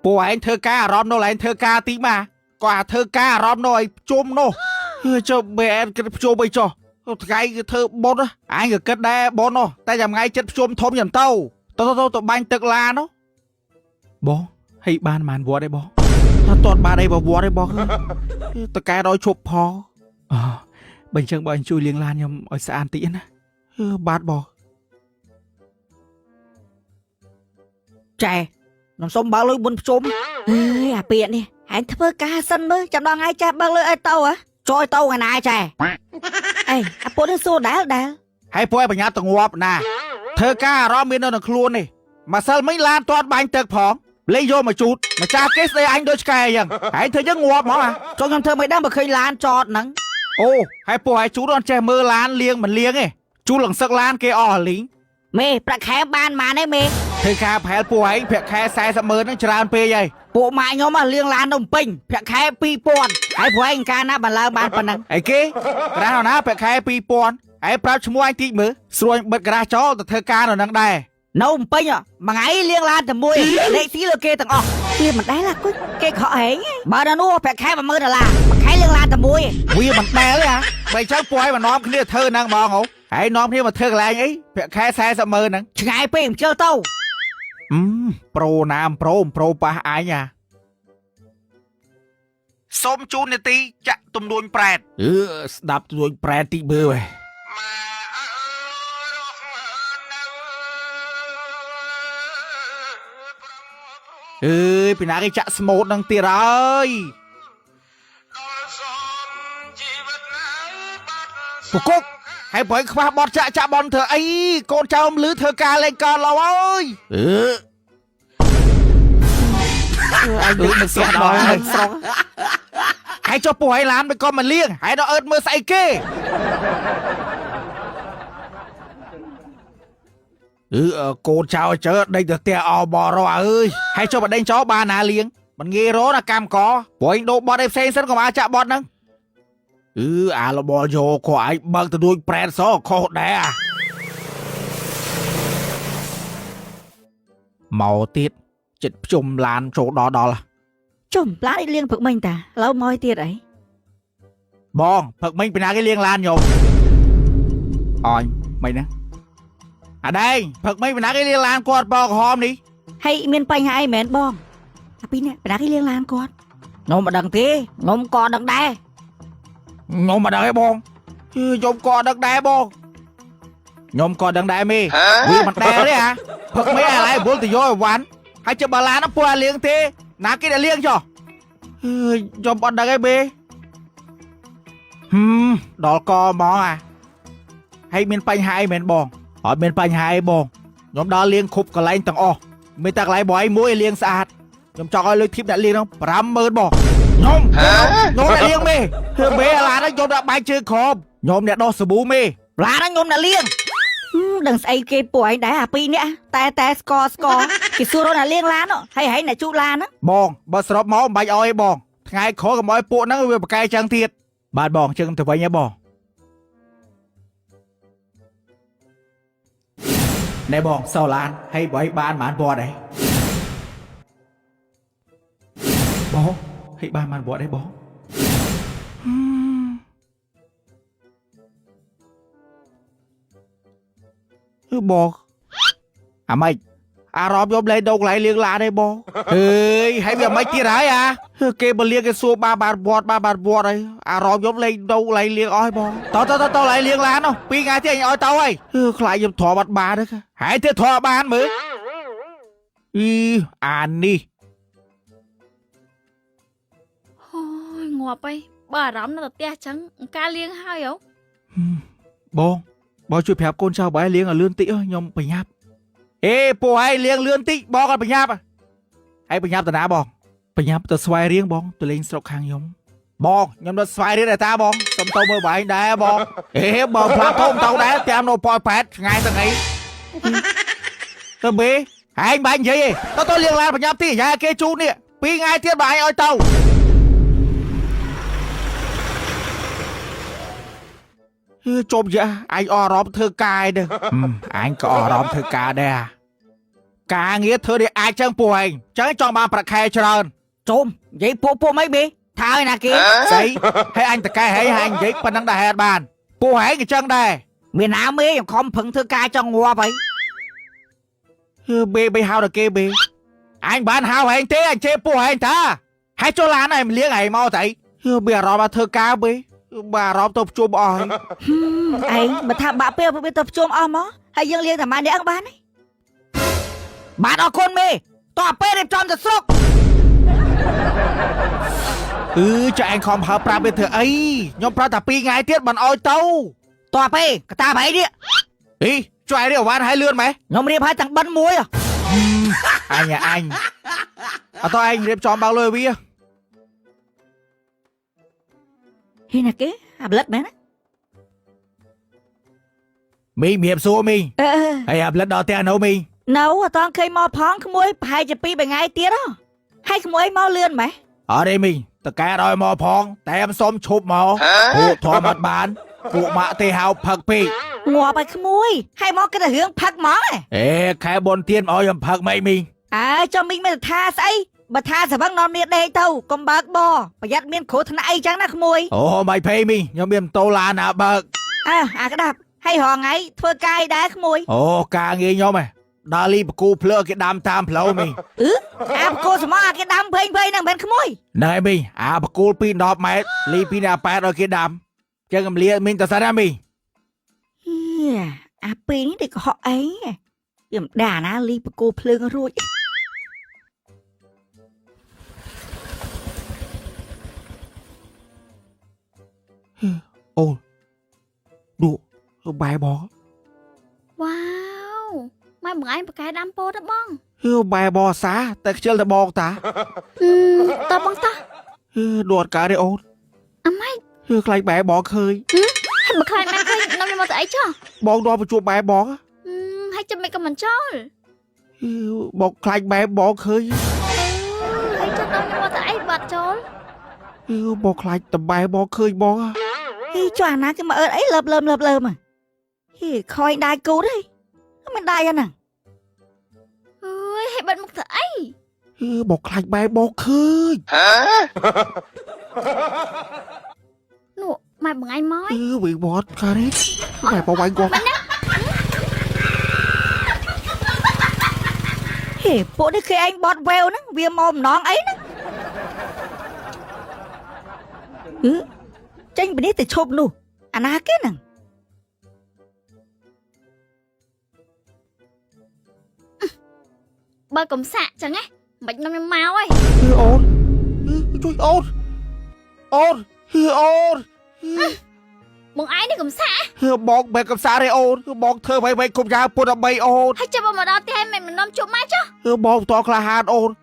ពួកឯងធ្វើការអារម្មណ៍នោះឯងធ្វើការទីមកក៏ធ្វើការអារម្មណ៍នោះឲ្យជុំនោះចុះបែរគិតភ្ជុំអីចុះថ្ងៃគឺធ្វើបុនអញក៏គិតដែរបុននោះតែចាំថ្ងៃចិត្តភ្ជុំធំយ៉ាងទៅបាញ់ទឹកឡានោះបងហើយបានបានវត្តឯបងអត់ទាន់បានអីបើវត្តឯបងតកែដល់ឈប់ផងបើអញ្ចឹងបើអញជួយលាងឡានខ្ញុំឲ្យស្អាតតិចណាបាទបងចែខ្ញុំសុំបើកលុយបុនភ្ជុំអើយអាពាកនេះហែងធ្វើការសិនមើលចាំដល់ថ្ងៃចាស់បើកលុយឲ្យទៅហ៎ចូលទៅថ្ងៃណាចែអេអាពុតនេះសួរដែលហើយពួកឯងបញ្ញាតងាប់ណាធ្វើការអារម្មណ៍មាននៅក្នុងខ្លួននេះម្សិលមិញឡានទាត់បាញ់ទឹកផងលេងយកមកជូតម្ចាស់គេស្ដីអញដូចឆ្កែអញ្ចឹងហើយធ្វើយើងងាប់ហ្មងចុះខ្ញុំធ្វើមិនដឹងបើឃើញឡានចតហ្នឹងអូហើយពួកឯងជូតអត់ចេះមើលឡានលៀងមិនលៀងទេជូតលងសឹកឡានគេអស់លីងមេប្រាក់ខែបានម៉ានទេមេធ្វើការប្រហែលពួកឯងប្រាក់ខែ40,000ហ្នឹងច្រើនពេកហើយពួកម៉ាក់ខ្ញុំលៀងឡាននំពេញប្រាក់ខែ2,000ហើយពួកឯងកាលណាបានឡើងបានប៉ុណ្ណឹងអីគេក្រាស់ណាប្រាក់ខែ2,000ហើយប្រាប់ឈ្មោះអញតិចមើលស្រួលបិទក្រាស់ចោលទៅធ្វើការនៅហ្នឹងដែរនៅនំពេញមួយថ្ងៃលៀងឡានតែមួយលេខស៊ីលើគេទាំងអស់វាមិនដែលគុជគេខកហែងបើដល់នោះប្រាក់ខែ$10,000មួយខែលៀងឡានតែមួយវាមិនដែលទេបើចឹងពួកឯងមកនាំគ្នាធ្វើហ្នឹងហ្មងហើយនាំគ្នាមកធ្វើកន្លែងអីប្រាក់ខែ40,000ហ្នឹងឆ្ងាយពេកមិនជិលទៅប្រូណាមប្រូប៉ះអញសូមជូននាទីចាក់ទំនួញប្រែតស្ដាប់ទំនួញប្រែតតិចមើលហ៎អើយពីណាគេចាក់ស្មូតនឹងទៀតហើយពូគុកហើយបើខ្វះបត់ចាក់បនធ្វើអីកូនចៅលឺធ្វើការលេងកោឡោអើយអញដូចមិនស្គាល់ដល់នឹងស្រងហើយចុះពូឲ្យឡានមិនក៏មកលៀងហើយដល់អើតមើលស្អីគេកូនចៅជើដេកទៅផ្ទះអបរអើយហើយចុះបដេញចោលបានណាលៀងមិនងាយរណាកម្មកព្រោះឯងដូរបត់ឯផ្សេងសិនក៏មកចាក់បត់ហ្នឹងអាលបលយកក៏ឯងបើកទៅដូចប្រែតសខុសដែរមកទៀតចិត្តភ្ជុំឡានចូលដល់ជុំឡានឯងលៀងព្រឹកមិញតាឥឡូវមកទៀតអីបងព្រឹកមិញពីណាគេលៀងឡានខ្ញុំអញមិនណាអាដែងព្រឹកមិញពីណាគេលៀងឡានគាត់បោកក្រហមនេះហើយមានបញ្ហាអីមែនបងអាពីនេះពីណាគេលៀងឡានគាត់ខ្ញុំមិនដឹងទេខ្ញុំក៏ដឹងដែរខ្ញុំមិនដឹងទេបងខ្ញុំក៏ដឹងដែរបងខ្ញុំក៏ដឹងដែរមេវាមិនដែរទេព្រឹកមិញអាឡៃវល់ទៅយកអីវ៉ាន់ហើយចាំបើឡាននោះពួកអាលៀងទេណាគេដែលលៀងចុះខ្ញុំអត់ដឹងទេមេដល់កហ្មងហើយមានបញ្ហាអីមែនបងអត់មានបញ្ហាអីបងខ្ញុំដល់លៀងគ្រប់កន្លែងទាំងអស់មានតែកន្លែងបងឯងមួយលៀងស្អាតខ្ញុំចង់ឲ្យលុយធីបអ្នកលៀងនោះ50000បងខ្ញុំអ្នកលៀងមេមេអាឡានហ្នឹងខ្ញុំដាក់បាយជើងក្រមខ្ញុំអ្នកដោះសាប៊ូមេឡានហ្នឹងខ្ញុំអ្នកលៀងដឹងស្អីគេពួកឯងដែរអាពីរនេះតែស្កគេសួររកអ្នកលៀងឡានហើយអ្នកជូតឡានហ្នឹងបងបើសរុបមកមិនបាច់អោយទេបងថ្ងៃក្រោយកុំឲ្យពួកហ្នឹងវាប្រកែកចឹងទៀតបាទបងជឹងទៅវិញហ៎បងណែបងសោឡានហើយបើឲ្យបានបានវត្តដែរបងហើយបានវត្តដែរបងបងអាម៉េចអារម្មណ៍យកលេងដូកន្លែងលៀងឡានទេបងអើយហើយវាមិនទៀតហើយគេមកលៀងគេសួរបានវត្តហើយអារម្មណ៍យកលេងដូកន្លែងលៀងអស់ហើយបងតឡៃលៀងឡាននោះ2ថ្ងៃទៀតអញឲ្យទៅហើយខ្លាចខ្ញុំធំអត់បានទេហើយទៀតធំបានមើលអានេះអូយងាប់អីបើអារម្មណ៍នៅតែផ្ទះចឹងការលៀងហើយបងជួយប្រាប់កូនចៅបងលៀងឲ្យលឿនតិចខ្ញុំប្រញាប់ពួកឯងលៀងលឿនតិចបងអត់ប្រញាប់ហើយប្រញាប់ទៅណាបងប្រញាប់ទៅស្វាយរៀងបងទៅលេងស្រុកខាងខ្ញុំខ្ញុំទៅស្វាយរៀងដែរតាបងសុំទៅមើលបងដែរបងបងផ្លាត់ធំទៅដែរតាមនៅប៉ោយប៉ែតឆ្ងាយទៅអីទៅមេឯងបាញ់និយាយទៅលៀងឡានប្រញាប់ទីយ៉ាគេជូននេះ2ថ្ងៃទៀតបងឲ្យទៅជប់យ៉ាអញអររំធ្វើការដែរអញក៏អររំធ្វើការដែរ Cả nghĩa thưa đi ai chân bùa hành Chẳng cho bà bạc khe trơn Trôm vậy po mấy bì Thôi nè kìa Đấy hay anh ta cái hay anh vậy phần năng đại hẹn bàn bùa hành cái chân đây Miền Nam mê không phận thưa ca cho ngua vậy Bê hao được kê bê Anh bán hao hành thế anh chê bùa hành ta Hãy cho lá này mình liếng ấy mau thấy Bè rõ bà thơ ca bê Bà rõ tập chùm ỏi Ấy mà thà bà bê bà tập chôm ôm á Hay dân liên thả mà để ăn bán ấy Bạn ở con mê Tòa bê đẹp tròn thật sốc Cho anh không hợp ra bên thơ ấy Nhưng pra thả pi ngay tiết bằng ôi tâu Tòa bê cả ta bấy đi Ý cho ai đi ở bán hai lươn mày Nhóm điệp hai thằng bắn muối à Anh à anh Thôi anh điệp cho bao lời bia Hi nè kế lật mẹ nó Mình hiệp xua mình Hay hợp lật đó tiền đâu mình Nấu toàn khơi mò phóng khmui hai chục pi ថ្ងៃទៀត Hay khmui mò lươn mày Ở đây mình tất cả đòi mò phong Tem xôm chụp mò Phụ thọ mặt bán Phụ mạ tê hào phật pi Ngọa bài khmui Hay mò cái là hướng phật mò này Ê khai bồn tiên ôi dầm phật mày mình À cho mình mới tha sấy Bà tha sẽ vắng non miệt đây tâu Còn bạc bò Bà dắt miên khổ thân ai chẳng nè khmui Ồ mày phê mình Nhưng miền tô là nạ bậc cái đạp Hay họ ngay thưa cai đá khmui Ồ ca nghe nhau mày Đà li bà cô plơ cái đam tam plơ mình cô sẽ mò cái đám phênh phênh nè bên khmui Này mình bà cô pin đọp mày Li pin à bát ở cái đam Chứ ngầm lia mình ta xa ra mình pin thì có họ ấy Dùm đà ná li bà cô plơ rồi Ồ Đủ Bài bó Wow Mai bữa anh cái đam po đó bong Bài bó xá Ta chơi là bó ta Ta bong ta Đuột cả đây ôn Mai Khai bài bó khơi Hay mà khai mẹ khai Nó như mà thấy chứ Bó đo vào chùa bài bó Hay cho mày cầm mình cho Bó khai bài bó khơi Hay cho nó như mà thấy bật cho Bó khai tầm bài bó khơi bó Hi cho ná cái mà ơn ấy lợp lơm à Hi khoi đai cứu đấy Mình đai ra nè Hay bật một thấy Bó khai bài bó khơi Nụ Mai bữa anh mói Bị bọt khá đấy Mày bó bánh con Hi bộ đi khi anh bọt vèo nó Vì mồm nón ấy nó Chanh bên đây thì chộp nụ ná cái nè Bà cầm xạ chẳng ấy Bạch nó như máu ấy Ôn Trời ôn Ôn Ôn Bụng ai đi cầm xạ Bó bè cầm xa đây ôn Bó thơ bày bày cùng ra bố đập bày ôn Hay cho bà mà đo thì hay mày mình nôm chụp mái chứ Bó to khá hàn ôn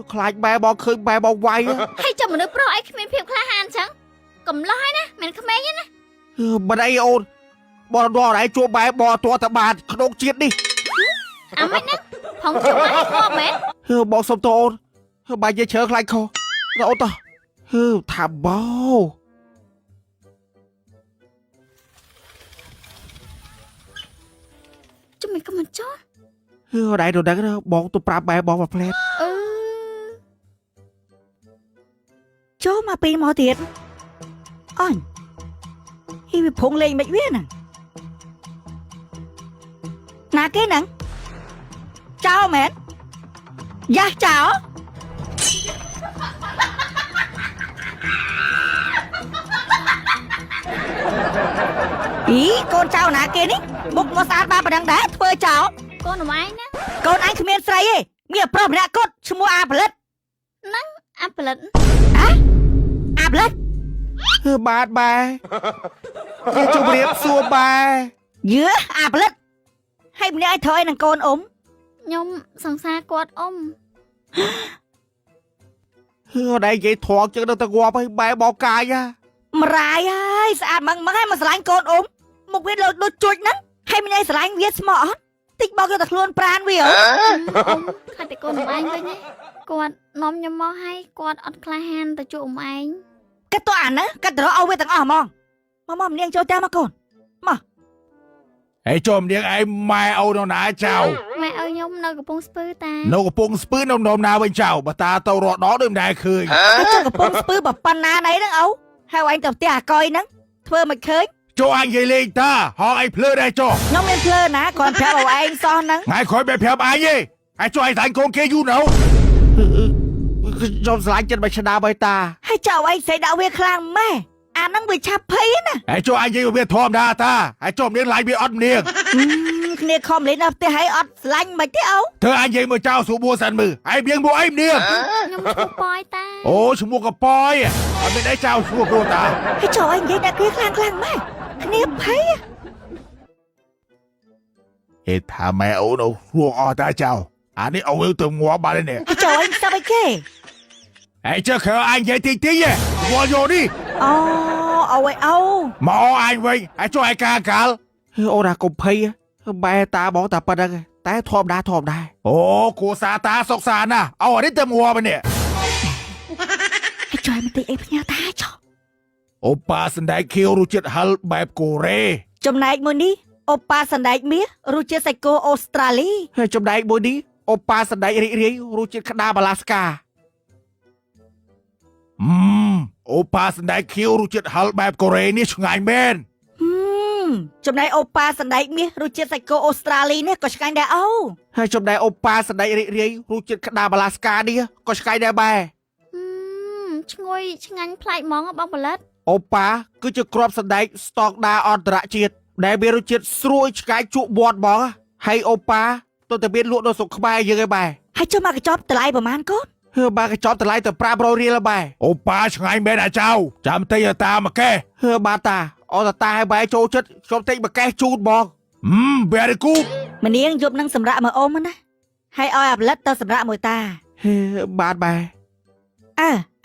Khai bài bó khơi bài bó quay Hay cho mà nước pro ấy khi mình phiệp khá hàn chẳng Cầm lói nè Mình không mê nhé nè Bà đây ôn Bó đo đấy chua bài bó to ta bàn Đốt chiết đi Mày nè Không chụp mái có mẹ Bó xong to ôn Bà dây chớ khai khô Ôn ta Thảm bó Cho mình có mình chó Ở đây rồi đấy Bó tôi prap bài bó vào plate Chó mà pin mò thiệt Ôi Hi bị phụng lên mạch viết nè Nà cái nè Chào mẹ Dạ chào Ý con chào nà kia đi Bục ngô sát ba bà đăng đá Thưa chào Con của anh nè Con anh không biết sấy ấy Mìa pro bà cốt Chứ mua áp lết Áp lẫn Áp lết Bát bà Chú điệp xua bà Dứa áp lết Hay mình ai thôi nè con ốm Nhông sẵn xa quạt ôm Ở đây vậy thoát chứ đâu ta qua bài bó cài nha Mà rài ơi Sạ măng măng hay mà sả lánh con ốm Một viết lời đôi chuột nắng Hay mình ai sả lánh viết smart Thích bao giờ thật luôn pran vì ở Khai tay con của anh với nhé Quạt nóm nhầm mò hay Quạt ọt khai hàn tới chỗ của anh Cái tòa á Cái đó âu với tầng ỏ mong Mà mong niên cho cha mà con Mà Ê chồm điếc ai mai âu đâu nã chào Mẹ ơi ខ្ញុំនៅកំពង់ស្ពឺតា នៅកំពង់ស្ពឺនំណាវិញចៅបើតាទៅរកដកដូចមិនដែលឃើញ ហើយចុះកំពុងស្ពឺបប៉ុណ្ណាណីហ្នឹងអូហើយឯងទៅផ្ទះអាកុយហ្នឹងធ្វើមិនឃើញ ចូលអញនិយាយលេងតាហងអីភ្លើដែរចុះ ខ្ញុំមានភ្លើណាគ្រាន់ប្រាប់ឲ្យឯងសោះហ្នឹង ថ្ងៃក្រោយបែបប្រាប់អញទេហើយចុះឯងសាញ់កូនគេយូរនៅខ្ញុំស្លាញ់ចិត្តមិនឆ្ដាប់ឲ្យតា ហើយចៅឯងស្អីដាក់វាខ្លាំងម៉ែអាហ្នឹងវាឆាប់ភ័យណា ហើយចុះអញនិយាយវាធម្មតាតាហើយចុះមានឡាយវាអត់មៀង គ្នាខំលេងនៅផ្ទះហើយអត់ស្លាញ់មិនទេអូ ធ្វើអញនិយាយមកចៅស្រួលបួសិនមើលហើយមៀងមកអីមៀង ខ្ញុំឈ្មោះប៉យតា អូឈ្មោះកប៉យអត់មានអីចៅស្រួលព្រោះតា ហើយចៅឯងនិយាយដាក់គ្នាខ្លាំងម៉ែគ្នាភ័យ ហេតុថាម៉ែអូនអូស្រួលអស់តាចៅអានេះអូទៅងាប់បាត់ហើយនេះ ហើយចៅឯងស្ដាប់អីគេ ហើយចុះខើអញនិយាយតិចតិចវល់យកនេះ អូអូឯអូ មកអញវិញហើយចុះឯកាកាល់អូណាកុំភ័យបែតាបងតាប៉ុណ្្នឹងតែធម្មតាអូគួសាតាសុកសាណាអូនេះទៅងាប់នេះ ហើយចៅឯងមិនតិចអីផ្ញើតាចុះ អូប៉ាសណ្ដែកខៀវរសជាតិហឹលបែបកូរ៉េ ចំណែកមួយនេះអូប៉ាសណ្ដែកមាសរសជាតិសាច់គោអូស្ត្រាលី ហើយចំណែកមួយនេះអូប៉ាសណ្ដែករីករាយរសជាតិក្តារបាឡាស្កាអូប៉ាសណ្ដែកខៀវរសជាតិហឹលបែបកូរ៉េនេះឆ្ងាញ់មែន ចំណែកអូប៉ាសណ្ដែកមាសរសជាតិសាច់គោអូស្ត្រាលីនេះក៏ឆ្ងាញ់ដែរអូ ហើយចំណែកអូប៉ាសណ្ដែករីករាយរសជាតិក្តារបាឡាស្កានេះក៏ឆ្ងាញ់ដែរបែ ឈ្ងុយឆ្ងាញ់ប្លែកហ្មងបងផលិត អូប៉ាគឺជាគ្រាប់សណ្ដែកស្តង់ដារអន្តរជាតិដែលមានរសជាតិស្រួយឆ្ងាញ់ជក់មាត់ហ្មងហើយអូប៉ាទៅតែមានលក់នៅស្រុកខ្មែរយើងឯងបែ ហើយចុះមកកញ្ចប់តម្លៃប្រហែលកូន បើកញ្ចប់តម្លៃទៅ500រៀលបែអូប៉ាឆ្ងាញ់មែនអាចៅចាំតិចតាមកកេះបាទតាអូតាឲ្យបែចូលចិត្តខ្ញុំតិចមកកេះជូនបងvery good ម្នាងយប់នឹងសម្រាប់មកអ៊ំណាហើយឲ្យអាប្លិតទៅសម្រាប់មួយតា បាទបែ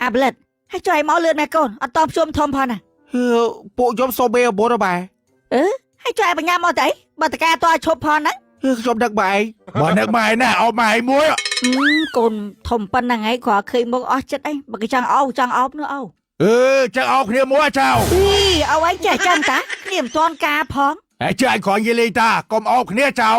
អាប្លិតហើយចុះឲ្យមកលឿនម៉ែកូនអត់តភ្ជុំធំផងណា ពួកខ្ញុំសូមបេអបុនបែ ហើយចុះឲ្យបញ្ញាមកទៅអីបើតកាតឲ្យឈប់ផងណា ខ្ញុំដឹកបែបើនឹកបែណាអោបបែមួយក ូនធំប៉ុណ្ណឹងហើយគ្រាន់ឃើញមុខអស់ចិត្តអីបើគេចង់អោបនោះអូ ចឹងអោបគ្នាមួយចៅ អីឲ្យឯងចេះចាំតាគ្នាមិនទាន់ការផង ហើយចៅអញគ្រាន់និយាយលេងតាកុំអោបគ្នាចៅ